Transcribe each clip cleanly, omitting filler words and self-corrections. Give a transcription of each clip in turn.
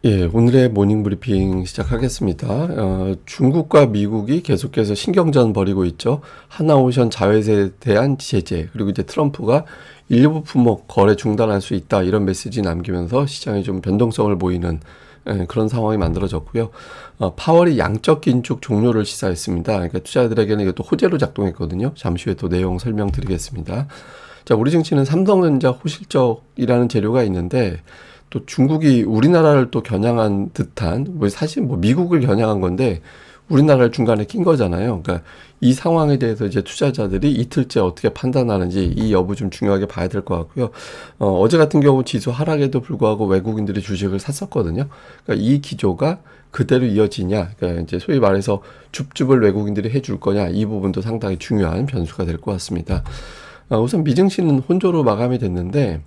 예, 오늘의 모닝 브리핑 시작하겠습니다. 중국과 미국이 계속해서 신경전 벌이고 있죠. 하나오션 자회사에 대한 제재, 그리고 이제 트럼프가 일부 품목 거래 중단할 수 있다 이런 메시지 남기면서 시장에 좀 변동성을 보이는 그런 상황이 만들어졌고요. 파월이 양적 긴축 종료를 시사했습니다. 그러니까 투자자들에게는 이것도 호재로 작동했거든요. 잠시 후에 또 내용 설명드리겠습니다. 자, 우리 증시는 삼성전자 호실적이라는 재료가 있는데 또 중국이 우리나라를 또 겨냥한 듯한, 뭐 사실 뭐 미국을 겨냥한 건데 우리나라를 중간에 낀 거잖아요. 그러니까 이 상황에 대해서 이제 투자자들이 이틀째 어떻게 판단하는지 이 여부 좀 중요하게 봐야 될 것 같고요. 어제 같은 경우 지수 하락에도 불구하고 외국인들이 주식을 샀었거든요. 그러니까 이 기조가 그대로 이어지냐, 그러니까 이제 소위 말해서 줍줍을 외국인들이 해줄 거냐, 이 부분도 상당히 중요한 변수가 될 것 같습니다. 우선 미증시는 혼조로 마감이 됐는데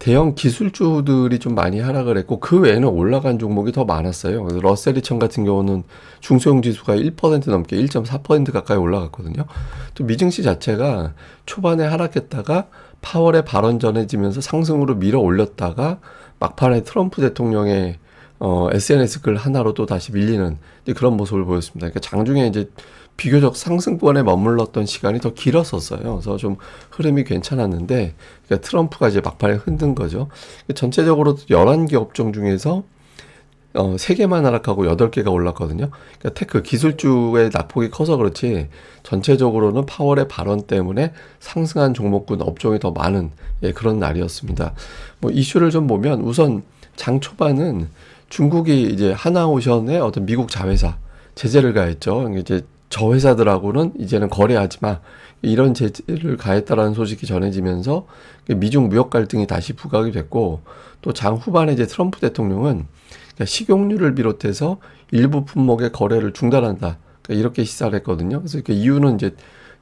대형 기술주들이 좀 많이 하락을 했고 그 외에는 올라간 종목이 더 많았어요. 그래서 러셀 2000 같은 경우는 중소형 지수가 1% 넘게 1.4% 가까이 올라갔거든요. 또 미증시 자체가 초반에 하락했다가 파월에 발언 전해지면서 상승으로 밀어 올렸다가 막판에 트럼프 대통령의 SNS 글 하나로 또 다시 밀리는 그런 모습을 보였습니다. 그러니까 장중에 이제 비교적 상승권에 머물렀던 시간이 더 길었었어요. 그래서 좀 흐름이 괜찮았는데, 그러니까 트럼프가 이제 막판에 흔든 거죠. 전체적으로 11개 업종 중에서 3개만 하락하고 8개가 올랐거든요. 그러니까 테크 기술주의 낙폭이 커서 그렇지 전체적으로는 파월의 발언 때문에 상승한 종목군 업종이 더 많은 그런 날이었습니다. 뭐 이슈를 좀 보면 우선 장 초반은 중국이 이제 하나오션의 어떤 미국 자회사 제재를 가했죠. 이제 저 회사들하고는 이제는 거래하지 마. 이런 제재를 가했다라는 소식이 전해지면서 미중 무역 갈등이 다시 부각이 됐고 또 장 후반에 이제 트럼프 대통령은 식용유를 비롯해서 일부 품목의 거래를 중단한다. 이렇게 시사를 했거든요. 그래서 그 이유는 이제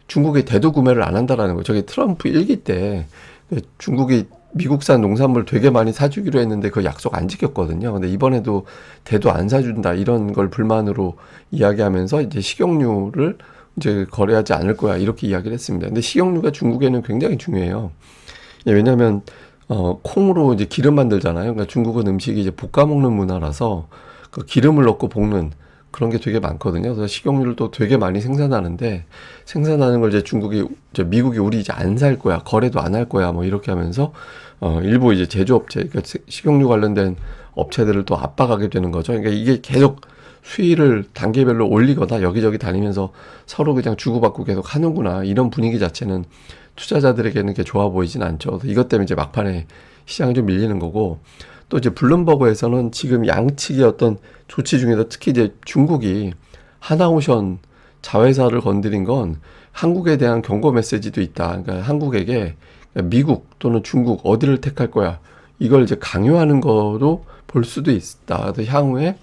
중국이 대두 구매를 안 한다라는 거예요. 저기 트럼프 1기 때 중국이 미국산 농산물 되게 많이 사주기로 했는데 그 약속 안 지켰거든요. 근데 이번에도 대도 안 사준다 이런 걸 불만으로 이야기하면서 이제 식용유를 이제 거래하지 않을 거야 이렇게 이야기를 했습니다. 근데 식용유가 중국에는 굉장히 중요해요. 왜냐하면 콩으로 이제 기름 만들잖아요. 그러니까 중국은 음식이 이제 볶아 먹는 문화라서 그 기름을 넣고 볶는 그런 게 되게 많거든요. 그래서 식용유를 또 되게 많이 생산하는데 생산하는 걸 이제 미국이 우리 이제 안 살 거야, 거래도 안 할 거야, 뭐 이렇게 하면서 일부 이제 제조업체, 그러니까 식용유 관련된 업체들을 또 압박하게 되는 거죠. 그러니까 이게 계속 수위를 단계별로 올리거나 여기저기 다니면서 서로 그냥 주고받고 계속 하는구나 이런 분위기 자체는 투자자들에게는 이렇게 좋아 보이진 않죠. 그래서 이것 때문에 이제 막판에 시장이 좀 밀리는 거고. 또 이제 블룸버그에서는 지금 양측의 어떤 조치 중에서 특히 이제 중국이 하나오션 자회사를 건드린 건 한국에 대한 경고 메시지도 있다. 그러니까 한국에게 미국 또는 중국 어디를 택할 거야. 이걸 이제 강요하는 거로 볼 수도 있다. 그래서 향후에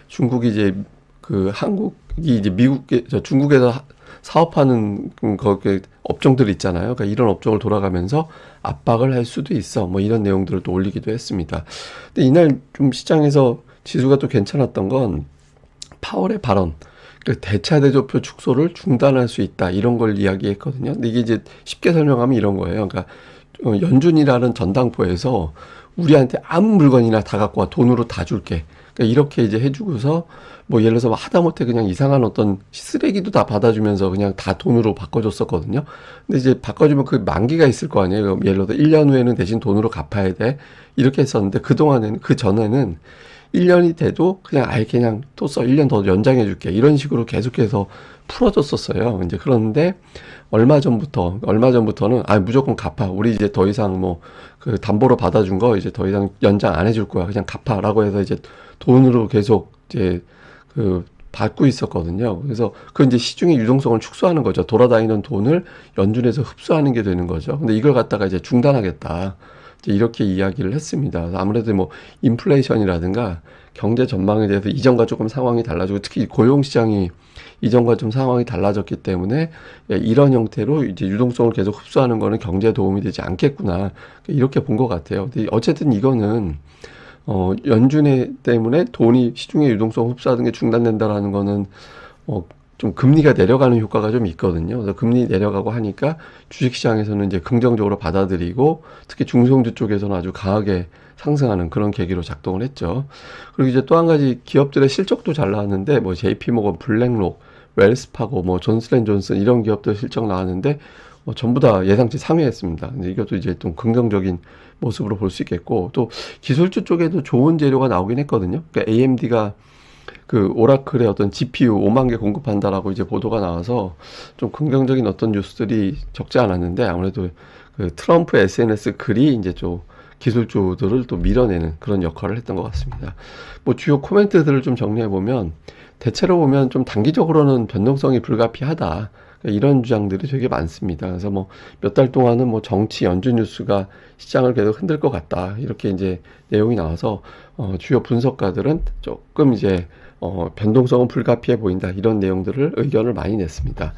중국이 이제 한국이 이제 중국에서 사업하는 거기 업종들 있잖아요. 그러니까 이런 업종을 돌아가면서 압박을 할 수도 있어. 뭐 이런 내용들을 또 올리기도 했습니다. 근데 이날 좀 시장에서 지수가 또 괜찮았던 건 파월의 발언. 대차대조표 축소를 중단할 수 있다. 이런 걸 이야기했거든요. 근데 이게 이제 쉽게 설명하면 이런 거예요. 그러니까 연준이라는 전당포에서 우리한테 아무 물건이나 다 갖고 와 돈으로 다 줄게. 그러니까 이렇게 이제 해주고서 뭐 예를 들어서 하다못해 그냥 이상한 어떤 쓰레기도 다 받아주면서 그냥 다 돈으로 바꿔줬었거든요. 근데 이제 바꿔주면 그 만기가 있을 거 아니에요. 예를 들어서 1년 후에는 대신 돈으로 갚아야 돼. 이렇게 했었는데 그 전에는 1년이 돼도 그냥 아예 그냥 또 써. 1년 더 연장해 줄게. 이런 식으로 계속해서 풀어줬었어요. 이제 그런데 얼마 전부터는 무조건 갚아. 우리 이제 더 이상 뭐 그 담보로 받아준 거 이제 더 이상 연장 안 해줄 거야. 그냥 갚아라고 해서 이제 돈으로 계속 이제 받고 있었거든요. 그래서 그 이제 시중의 유동성을 축소하는 거죠. 돌아다니는 돈을 연준에서 흡수하는 게 되는 거죠. 근데 이걸 갖다가 이제 중단하겠다. 이제 이렇게 이야기를 했습니다. 아무래도 뭐 인플레이션이라든가 경제 전망에 대해서 이전과 조금 상황이 달라지고 특히 고용 시장이 이전과 좀 상황이 달라졌기 때문에 이런 형태로 이제 유동성을 계속 흡수하는 거는 경제에 도움이 되지 않겠구나 이렇게 본 것 같아요. 근데 어쨌든 이거는 연준에 때문에 돈이 시중의 유동성 흡수하는 게 중단된다라는 거는 좀 금리가 내려가는 효과가 좀 있거든요. 그래서 금리 내려가고 하니까 주식시장에서는 이제 긍정적으로 받아들이고 특히 중소형주 쪽에서는 아주 강하게 상승하는 그런 계기로 작동을 했죠. 그리고 이제 또 한 가지 기업들의 실적도 잘 나왔는데 뭐 JP모건, 블랙록, 웰스파고, 뭐 존슨앤존슨 이런 기업들 실적 나왔는데 전부 다 예상치 상회했습니다. 근데 이것도 이제 좀 긍정적인 모습으로 볼 수 있겠고, 또 기술주 쪽에도 좋은 재료가 나오긴 했거든요. 그러니까 AMD가 그 오라클의 어떤 GPU 5만 개 공급한다라고 이제 보도가 나와서 좀 긍정적인 어떤 뉴스들이 적지 않았는데, 아무래도 그 트럼프 SNS 글이 이제 좀 기술주들을 또 밀어내는 그런 역할을 했던 것 같습니다. 뭐 주요 코멘트들을 좀 정리해 보면, 대체로 보면 좀 단기적으로는 변동성이 불가피하다, 이런 주장들이 되게 많습니다. 그래서 뭐 몇 달 동안은 뭐 정치 연준 뉴스가 시장을 계속 흔들 것 같다, 이렇게 이제 내용이 나와서 주요 분석가들은 조금 이제 변동성은 불가피해 보인다, 이런 내용들을 의견을 많이 냈습니다.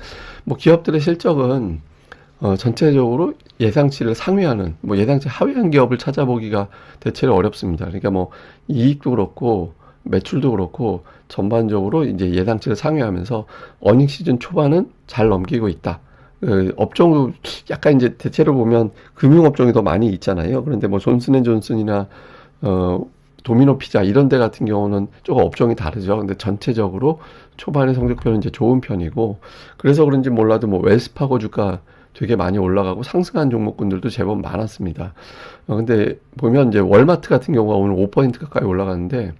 뭐 기업들의 실적은 전체적으로 예상치를 상회하는, 뭐 예상치 하회한 기업을 찾아보기가 대체로 어렵습니다. 그러니까 뭐 이익도 그렇고 매출도 그렇고 전반적으로 이제 예상치를 상회하면서 어닝 시즌 초반은 잘 넘기고 있다. 업종도 약간 이제 대체로 보면 금융업종이 더 많이 있잖아요. 그런데 뭐 존슨앤존슨이나 도미노 피자 이런 데 같은 경우는 조금 업종이 다르죠. 근데 전체적으로 초반의 성적표는 이제 좋은 편이고, 그래서 그런지 몰라도 뭐 웰스파고 주가 되게 많이 올라가고 상승한 종목군들도 제법 많았습니다. 근데 보면 이제 월마트 같은 경우가 오늘 5% 가까이 올라가는데,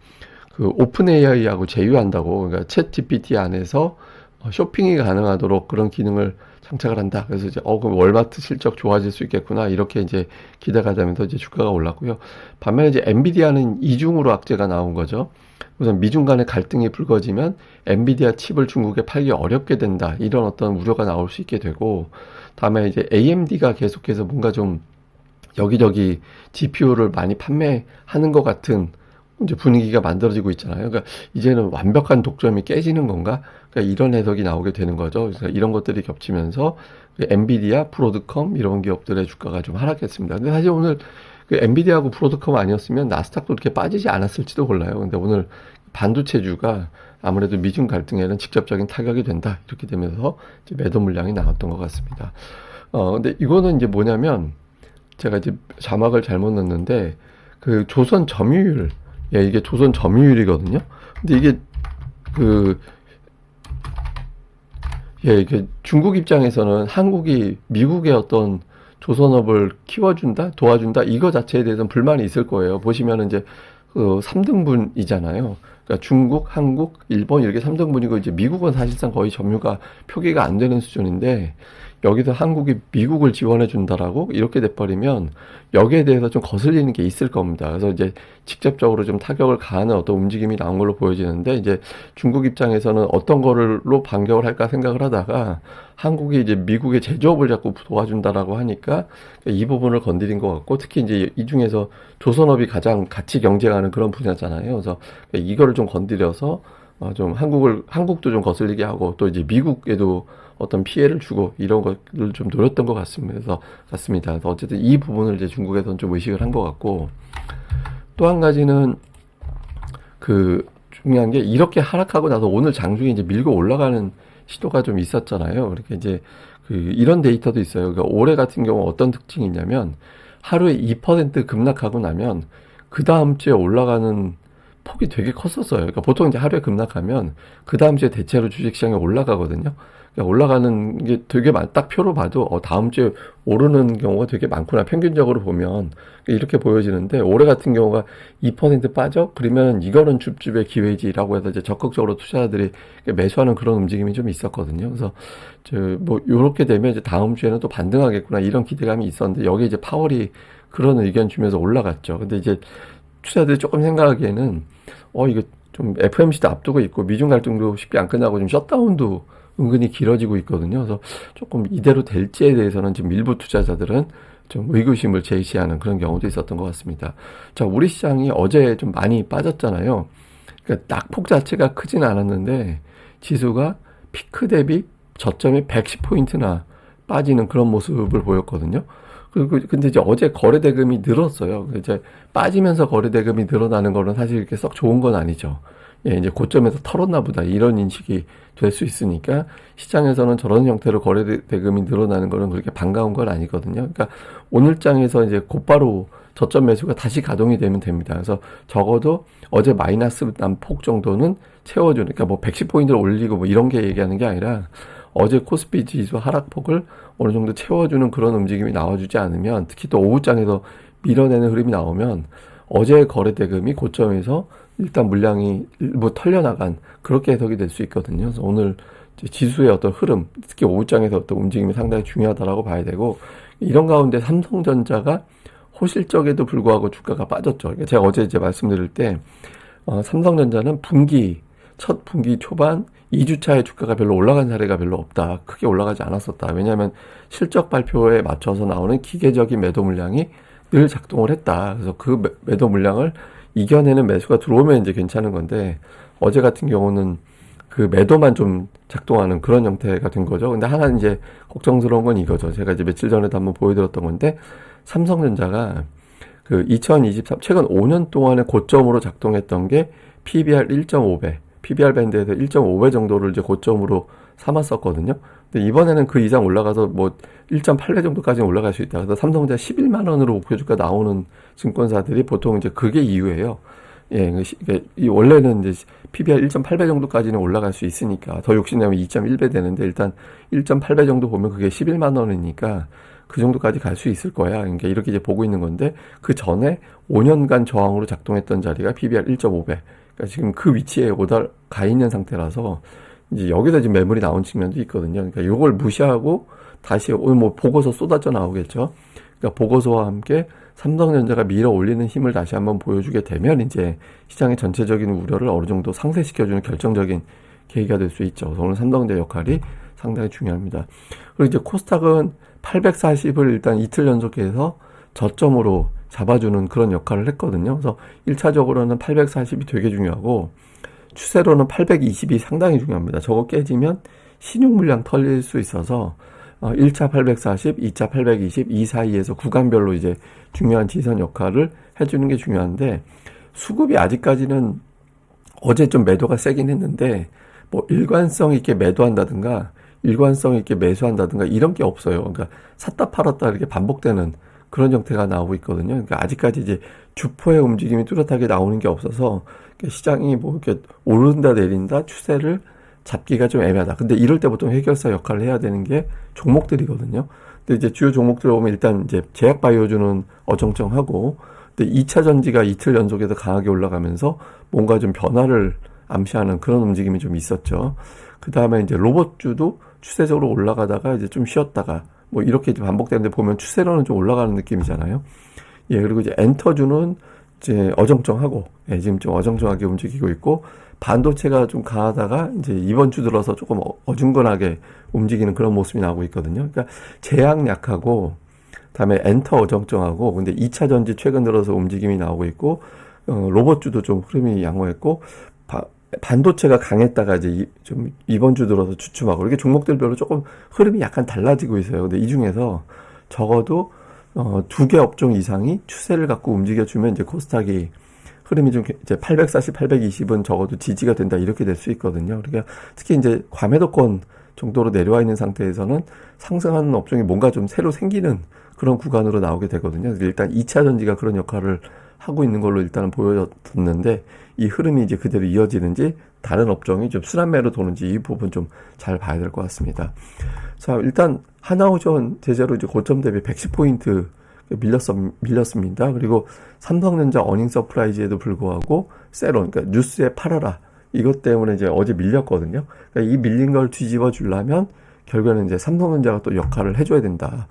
그 오픈 AI하고 제휴한다고, 그러니까 챗 GPT 안에서 쇼핑이 가능하도록 그런 기능을 장착을 한다. 그래서 이제 그럼 월마트 실적 좋아질 수 있겠구나, 이렇게 이제 기대가 되면서 이제 주가가 올랐고요. 반면에 이제 엔비디아는 이중으로 악재가 나온 거죠. 우선 미중 간의 갈등이 불거지면 엔비디아 칩을 중국에 팔기 어렵게 된다, 이런 어떤 우려가 나올 수 있게 되고, 다음에 이제 AMD가 계속해서 뭔가 좀 여기저기 GPU를 많이 판매하는 것 같은 이제 분위기가 만들어지고 있잖아요. 그러니까 이제는 완벽한 독점이 깨지는 건가? 그러니까 이런 해석이 나오게 되는 거죠. 그래서 이런 것들이 겹치면서 엔비디아, 브로드컴 이런 기업들의 주가가 좀 하락했습니다. 근데 사실 오늘 그 엔비디아하고 브로드컴 아니었으면 나스닥도 이렇게 빠지지 않았을지도 몰라요. 근데 오늘 반도체주가 아무래도 미중 갈등에는 직접적인 타격이 된다, 이렇게 되면서 이제 매도 물량이 나왔던 것 같습니다. 근데 이거는 이제 뭐냐면, 제가 이제 자막을 잘못 넣었는데, 그 조선 점유율, 예, 이게 조선 점유율이거든요. 근데 이게 그 이게 중국 입장에서는 한국이 미국의 어떤 조선업을 키워준다, 도와준다, 이거 자체에 대해서는 불만이 있을 거예요. 보시면은 이제 그 3등분이잖아요. 그러니까 중국, 한국, 일본 이렇게 3등분이고, 이제 미국은 사실상 거의 점유가 표기가 안 되는 수준인데, 여기서 한국이 미국을 지원해 준다라고 이렇게 돼버리면 여기에 대해서 좀 거슬리는 게 있을 겁니다. 그래서 이제 직접적으로 좀 타격을 가하는 어떤 움직임이 나온 걸로 보여지는데, 이제 중국 입장에서는 어떤 거로 반격을 할까 생각을 하다가 한국이 이제 미국의 제조업을 자꾸 도와준다라고 하니까 이 부분을 건드린 것 같고, 특히 이제 이 중에서 조선업이 가장 같이 경쟁하는 그런 분야잖아요. 그래서 이거를 좀 건드려서 좀 한국도 좀 거슬리게 하고, 또 이제 미국에도 어떤 피해를 주고, 이런 것을 좀 노렸던 것 같습니다. 그래서 어쨌든 이 부분을 이제 중국에서는 좀 의식을 한 것 같고, 또 한 가지는 그 중요한 게, 이렇게 하락하고 나서 오늘 장중에 이제 밀고 올라가는 시도가 좀 있었잖아요. 그러니까 이제 그 이런 데이터도 있어요. 그러니까 올해 같은 경우 어떤 특징이 있냐면, 하루에 2% 급락하고 나면 그 다음 주에 올라가는 폭이 되게 컸었어요. 그러니까 보통 이제 하루에 급락하면 그 다음 주에 대체로 주식시장이 올라가거든요. 그러니까 올라가는 게 되게 딱 표로 봐도 다음 주에 오르는 경우가 되게 많구나, 평균적으로 보면 이렇게 보여지는데, 올해 같은 경우가 2% 빠져? 그러면 이거는 줍줍의 기회지라고 해서 이제 적극적으로 투자자들이 매수하는 그런 움직임이 좀 있었거든요. 그래서 뭐 요렇게 되면 이제 다음 주에는 또 반등하겠구나, 이런 기대감이 있었는데, 여기 이제 파월이 그런 의견 주면서 올라갔죠. 근데 이제 투자자들이 조금 생각하기에는 이거 좀 FOMC도 앞두고 있고 미중 갈등도 쉽게 안 끝나고 좀 셧다운도 은근히 길어지고 있거든요. 그래서 조금 이대로 될지에 대해서는 지금 일부 투자자들은 좀 의구심을 제시하는 그런 경우도 있었던 것 같습니다. 자, 우리 시장이 어제 좀 많이 빠졌잖아요. 그러니까 낙폭 자체가 크진 않았는데 지수가 피크 대비 저점이 110포인트나 빠지는 그런 모습을 보였거든요. 근데 이제 어제 거래 대금이 늘었어요. 이제 빠지면서 거래 대금이 늘어나는 거는 사실 이렇게 썩 좋은 건 아니죠. 예, 이제 고점에서 털었나 보다, 이런 인식이 될 수 있으니까 시장에서는 저런 형태로 거래 대금이 늘어나는 거는 그렇게 반가운 건 아니거든요. 그러니까 오늘 장에서 이제 곧바로 저점 매수가 다시 가동이 되면 됩니다. 그래서 적어도 어제 마이너스 난 폭 정도는 채워주는, 그러니까 뭐 110포인트를 올리고 뭐 이런 게 얘기하는 게 아니라 어제 코스피 지수 하락폭을 어느 정도 채워주는 그런 움직임이 나와주지 않으면, 특히 또 오후장에서 밀어내는 흐름이 나오면 어제 거래 대금이 고점에서 일단 물량이 일부 털려나간 그렇게 해석이 될 수 있거든요. 그래서 오늘 지수의 어떤 흐름, 특히 오후장에서 어떤 움직임이 상당히 중요하다라고 봐야 되고, 이런 가운데 삼성전자가 호실적에도 불구하고 주가가 빠졌죠. 그러니까 제가 어제 이제 말씀드릴 때 삼성전자는 첫 분기 초반 2주차에 주가가 별로 올라간 사례가 별로 없다. 크게 올라가지 않았었다. 왜냐하면 실적 발표에 맞춰서 나오는 기계적인 매도 물량이 늘 작동을 했다. 그래서 그 매도 물량을 이겨내는 매수가 들어오면 이제 괜찮은 건데, 어제 같은 경우는 그 매도만 좀 작동하는 그런 형태가 된 거죠. 근데 하나 이제 걱정스러운 건 이거죠. 제가 이제 며칠 전에도 한번 보여드렸던 건데, 삼성전자가 그 2023, 최근 5년 동안의 고점으로 작동했던 게 PBR 1.5배, PBR 밴드에서 1.5배 정도를 이제 고점으로 삼았었거든요. 근데 이번에는 그 이상 올라가서 뭐 1.8배 정도까지 올라갈 수 있다. 그래서 삼성전자 11만 원으로 목표 주가 나오는 증권사들이 보통 이제 그게 이유예요. 예, 이 원래는 이제 PBR 1.8배 정도까지는 올라갈 수 있으니까 더 욕심내면 2.1배 되는데, 일단 1.8배 정도 보면 그게 11만 원이니까 그 정도까지 갈 수 있을 거야. 그러니까 이렇게 이제 보고 있는 건데, 그 전에 5년간 저항으로 작동했던 자리가 PBR 1.5배. 그러니까 지금 그 위치에 가 있는 상태라서 이제 여기서 지금 매물이 나온 측면도 있거든요. 그러니까 이걸 무시하고 다시 오늘 뭐 보고서 쏟아져 나오겠죠. 그러니까 보고서와 함께 삼성전자가 밀어 올리는 힘을 다시 한번 보여주게 되면 이제 시장의 전체적인 우려를 어느 정도 상쇄시켜주는 결정적인 계기가 될 수 있죠. 그래서 오늘 삼성전자 역할이 상당히 중요합니다. 그리고 이제 코스닥은 840을 일단 이틀 연속해서 저점으로 잡아주는 그런 역할을 했거든요. 그래서 1차적으로는 840이 되게 중요하고, 추세로는 820이 상당히 중요합니다. 저거 깨지면 신용 물량 털릴 수 있어서 1차 840, 2차 820, 이 사이에서 구간별로 이제 중요한 지선 역할을 해주는 게 중요한데, 수급이 아직까지는 어제 좀 매도가 세긴 했는데 뭐 일관성 있게 매도한다든가 일관성 있게 매수한다든가 이런 게 없어요. 그러니까 샀다 팔았다 이렇게 반복되는 그런 형태가 나오고 있거든요. 그러니까 아직까지 이제 주포의 움직임이 뚜렷하게 나오는 게 없어서 시장이 뭐 이렇게 오른다 내린다 추세를 잡기가 좀 애매하다. 근데 이럴 때 보통 해결사 역할을 해야 되는 게 종목들이거든요. 근데 이제 주요 종목들 보면 일단 이제 제약바이오주는 어정쩡하고, 근데 2차 전지가 이틀 연속해서 강하게 올라가면서 뭔가 좀 변화를 암시하는 그런 움직임이 좀 있었죠. 그 다음에 이제 로봇주도 추세적으로 올라가다가 이제 좀 쉬었다가 뭐 이렇게 이제 반복되는데, 보면 추세로는 좀 올라가는 느낌이잖아요. 예, 그리고 이제 엔터주는 이제 어정쩡하고, 예, 지금 좀 어정쩡하게 움직이고 있고, 반도체가 좀 강하다가 이제 이번 주 들어서 조금 어중간하게 움직이는 그런 모습이 나오고 있거든요. 그러니까 제약 약하고, 다음에 엔터 어정쩡하고, 근데 2차 전지 최근 들어서 움직임이 나오고 있고, 로봇주도 좀 흐름이 양호했고, 반도체가 강했다가 이제 좀 이번 주 들어서 주춤하고, 이렇게 종목들별로 조금 흐름이 약간 달라지고 있어요. 근데 이 중에서 적어도 두 개 업종 이상이 추세를 갖고 움직여주면 이제 코스닥이 흐름이 좀 이제 840, 820은 적어도 지지가 된다 이렇게 될 수 있거든요. 그러니까 특히 이제 과매도권 정도로 내려와 있는 상태에서는 상승하는 업종이 뭔가 좀 새로 생기는 그런 구간으로 나오게 되거든요. 일단 2차 전지가 그런 역할을 하고 있는 걸로 일단은 보여졌는데, 이 흐름이 이제 그대로 이어지는지 다른 업종이 좀 순환매로 도는지 이 부분 좀 잘 봐야 될 것 같습니다. 자, 일단 하나오션 제재로 이제 고점 대비 110포인트 밀렸습니다. 그리고 삼성전자 어닝 서프라이즈에도 불구하고 세론, 그러니까 뉴스에 팔아라, 이것 때문에 이제 어제 밀렸거든요. 그러니까 이 밀린 걸 뒤집어 주려면 결국에는 이제 삼성전자가 또 역할을 해줘야 된다.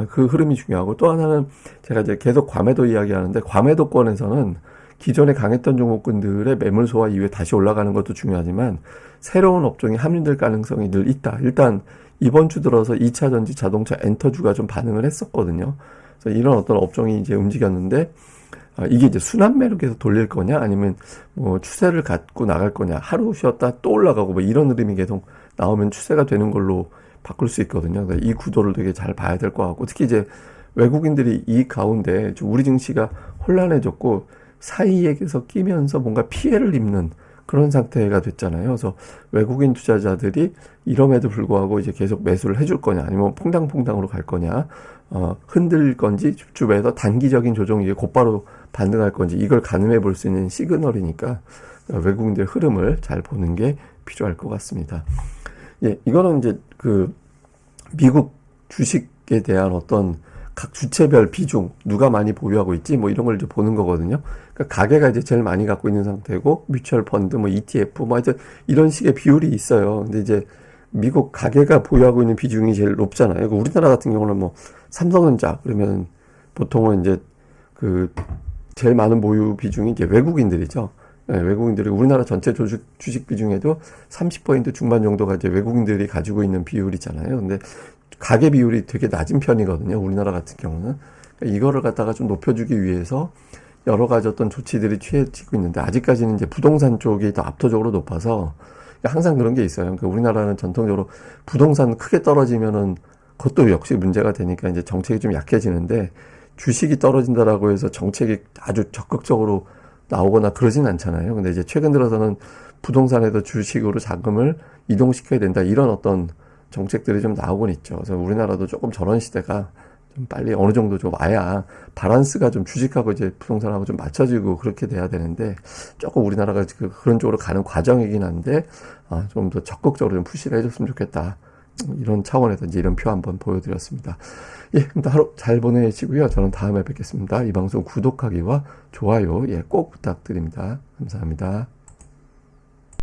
그 흐름이 중요하고, 또 하나는 제가 이제 계속 과매도 이야기하는데, 과매도권에서는 기존에 강했던 종목군들의 매물소화 이후에 다시 올라가는 것도 중요하지만 새로운 업종이 합류될 가능성이 늘 있다. 일단 이번 주 들어서 2차 전지 자동차 엔터주가 좀 반응을 했었거든요. 그래서 이런 어떤 업종이 이제 움직였는데, 이게 이제 순환매로 계속 돌릴 거냐, 아니면 뭐 추세를 갖고 나갈 거냐, 하루 쉬었다 또 올라가고 뭐 이런 흐름이 계속 나오면 추세가 되는 걸로 바꿀 수 있거든요. 그러니까 이 구도를 되게 잘 봐야 될 것 같고, 특히 이제 외국인들이 이 가운데 좀 우리 증시가 혼란해졌고 사이에서 끼면서 뭔가 피해를 입는 그런 상태가 됐잖아요. 그래서 외국인 투자자들이 이럼에도 불구하고 이제 계속 매수를 해줄 거냐, 아니면 퐁당퐁당으로 갈 거냐, 흔들 건지, 줍줍해서 단기적인 조정 이게 곧바로 반등할 건지, 이걸 가늠해 볼 수 있는 시그널이니까 외국인들 흐름을 잘 보는 게 필요할 것 같습니다. 예, 이거는 이제 그 미국 주식에 대한 어떤 각 주체별 비중, 누가 많이 보유하고 있지, 뭐 이런 걸 이제 보는 거거든요. 그러니까 가계가 이제 제일 많이 갖고 있는 상태고, 뮤추얼 펀드, 뭐 ETF, 뭐 하여튼 이런 식의 비율이 있어요. 근데 이제 미국 가계가 보유하고 있는 비중이 제일 높잖아요. 우리나라 같은 경우는 뭐 삼성전자, 그러면 보통은 이제 그 제일 많은 보유 비중이 이제 외국인들이죠. 네, 외국인들이 우리나라 전체 주식 비중에도 30% 중반 정도가 이제 외국인들이 가지고 있는 비율이잖아요. 근데 가계 비율이 되게 낮은 편이거든요. 우리나라 같은 경우는. 그러니까 이거를 갖다가 좀 높여주기 위해서 여러 가지 어떤 조치들이 취해지고 있는데, 아직까지는 이제 부동산 쪽이 더 압도적으로 높아서 항상 그런 게 있어요. 그러니까 우리나라는 전통적으로 부동산 크게 떨어지면은 그것도 역시 문제가 되니까 이제 정책이 좀 약해지는데, 주식이 떨어진다라고 해서 정책이 아주 적극적으로 나오거나 그러진 않잖아요. 근데 이제 최근 들어서는 부동산에도 주식으로 자금을 이동시켜야 된다, 이런 어떤 정책들이 좀 나오곤 있죠. 그래서 우리나라도 조금 저런 시대가 좀 빨리 어느 정도 좀 와야 바란스가 좀 주식하고 이제 부동산하고 좀 맞춰지고 그렇게 돼야 되는데, 조금 우리나라가 그런 쪽으로 가는 과정이긴 한데, 좀 더 적극적으로 좀 푸시를 해줬으면 좋겠다, 이런 차원에서 이제 이런 표 한번 보여드렸습니다. 예, 그럼 하루 잘 보내시고요. 저는 다음에 뵙겠습니다. 이 방송 구독하기와 좋아요, 꼭 부탁드립니다. 감사합니다.